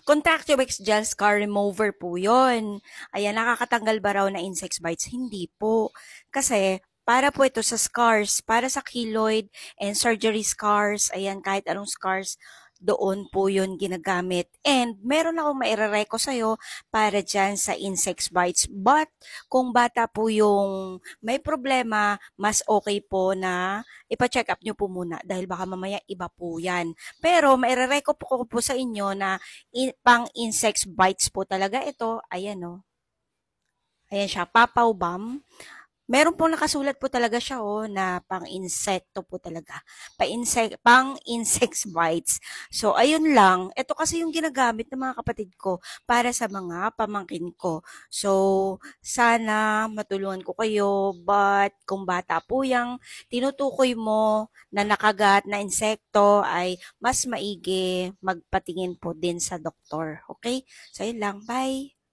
Contractive Gel Scar Remover po yun. Ayan, nakakatanggal ba raw na insect bites? Hindi po. Kasi, para po ito sa scars, para sa keloid and surgery scars, ayan, kahit anong scars, doon po yun ginagamit. And meron akong mairereko sa'yo para dyan sa insect bites. But, kung bata po yung may problema, mas okay po na ipa-check up nyo po muna dahil baka mamaya iba po yan. Pero, mairereko po ko po sa inyo na pang insect bites po talaga ito. Ayan o. Ayan siya, Papaw Balm. Meron pong nakasulat po talaga siya na pang-insekto po talaga. Pang-insect bites. So, ayun lang. Ito kasi yung ginagamit ng mga kapatid ko para sa mga pamangkin ko. So, sana matulungan ko kayo. But, kung bata po yung tinutukoy mo na nakagat na insekto ay mas maigi magpatingin po din sa doktor. Okay? So, ayun lang. Bye!